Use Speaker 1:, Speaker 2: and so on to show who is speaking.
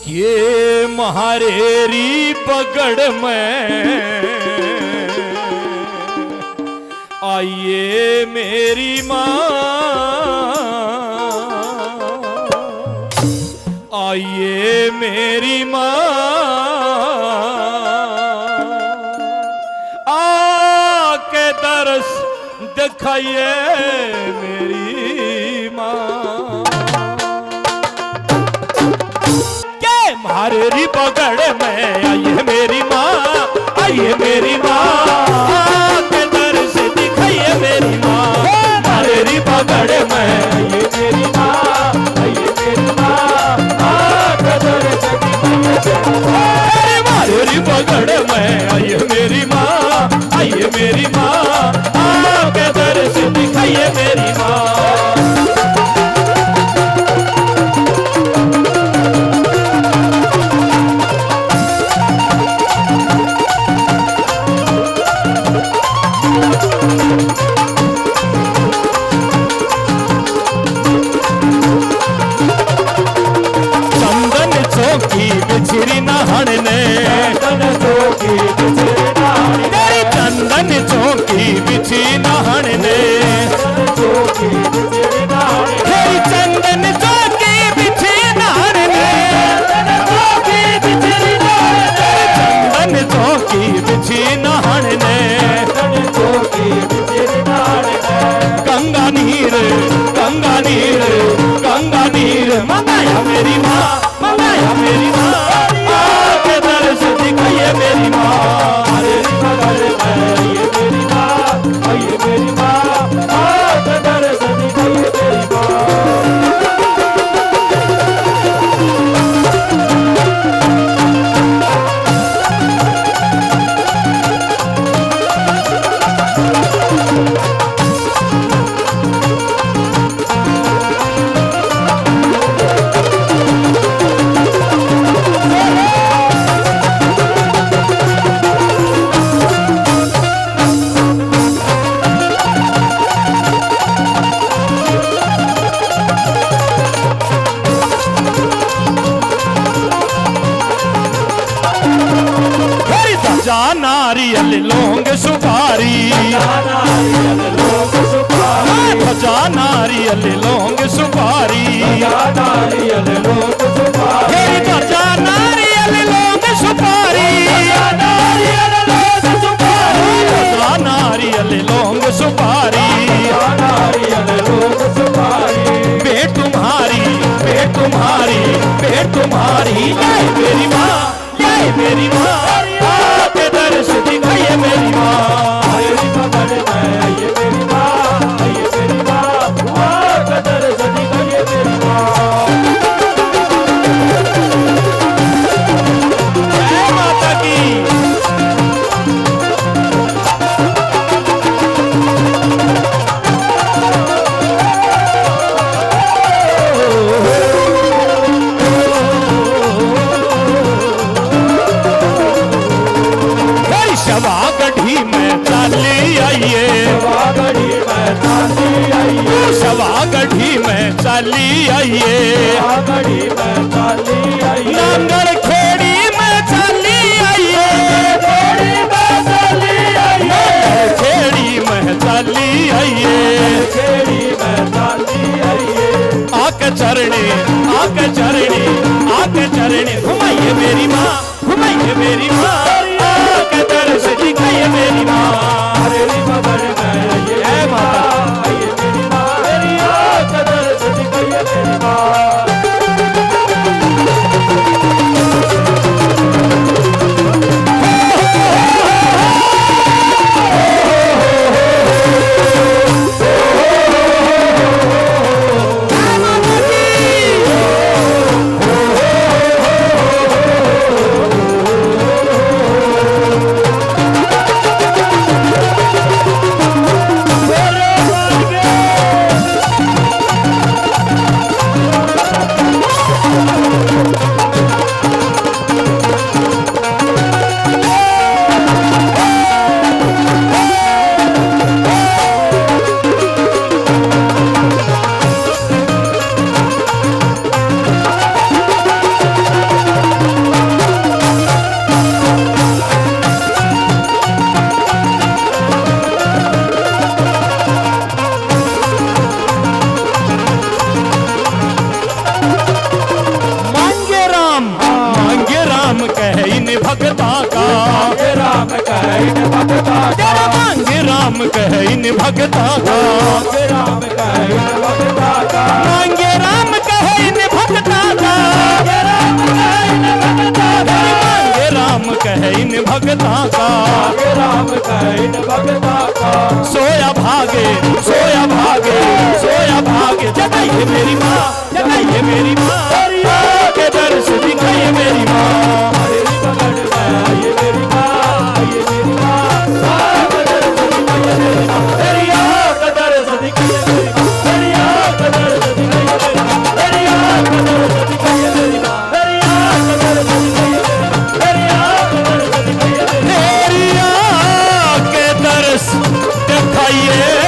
Speaker 1: ये महारेरी पगड़ में आइए मेरी माँ, आइए मेरी माँ, आके दर्श दिखाइए मेरी माँ। के महारेरी पगड़ में आइए मेरी माँ, आइए मेरी माँ, आके दर्श दिखाइए मेरी माँ। महारेरी पगड़ में आइए मेरी माँ, आइए मेरी माँ, आके दर्श दिखाइए। महारेरी पगड़ में आइए मेरी माँ, आइए मेरी माँ, आके दर्श दिखाइए मेरी माँ। बिछरी नहण ने चंदन चौकी बिछरी नहण ने चंदन चौकी बिछरी नहण ने चंदन चौकी बिछरी नहण ने गंगा नीर गंगा नीर गंगा नीर मंगाया मेरी माँ, मंगाया मेरी माँ, आके दर्श दिखाइए मेरी माँ। महारेरी पगड़ में आइए मेरी माँ, आइए मेरी माँ, आके दर्श दिखाइए मेरी माँ। नारियल लौंग सुपारी, भजा नारियल लौंग सुपारी, भजा नारियल लौंग सुपारी, भजा नारियल लौंग सुपारी। बेट तुम्हारी बेट तुम्हारी बेट तुम्हारी, जय मेरी माँ, जय मेरी माँ, दर्श दिखाइए मेरी माँ। महारेरी पगड़ में आइए मेरी माँ, आइए मेरी माँ, आके दर्श दिखाइए मेरी माँ। जय माता की। शवागढ़ी में चाली आइए, शवागढ़ी में चाली आइए, नांगल खेड़ी में चाली आइए, खेड़ी में चाली आइए, आके चरणे आके चरणे आके चरणे घुमाइए मेरी माँ, घुमाइए मेरी माँ, आके दर्श दिखाइए मेरी माँ। महारेरी पगड़ में आइए माता, आइए मेरी माँ, मेरी आके दर्श दिखाइए मेरी माँ।
Speaker 2: भगता का,
Speaker 1: तेरा मांगे राम कहे इन भगता का,
Speaker 2: मांगे राम कहे इन भगता का,
Speaker 1: मांगे राम कहे इन भगता का,
Speaker 2: मांगे राम कहे इन भगता का,
Speaker 1: मांगे राम कहे इन भगता का,
Speaker 2: मांगे राम कहे इन भगता का।
Speaker 1: सोया भागे सोया भागे सोया भागे, जगाइए मेरी माँ, जगाइए मेरी माँ, के दर्श दिखाइए मेरी माँ।
Speaker 2: मेरी पकड़ में आइए मेरी माँ, आइए मेरी माँ, कदर से दिखाइए मेरी माँ, मेरी कदर से दिखाइए मेरी माँ, मेरी कदर से दिखाइए मेरी माँ, मेरी कदर से दिखाइए मेरी माँ, मेरी कदर से दिखाइए मेरी माँ, मेरी कदर से दिखाइए मेरी माँ।
Speaker 1: मेरी आँख के दर्श दिखाइए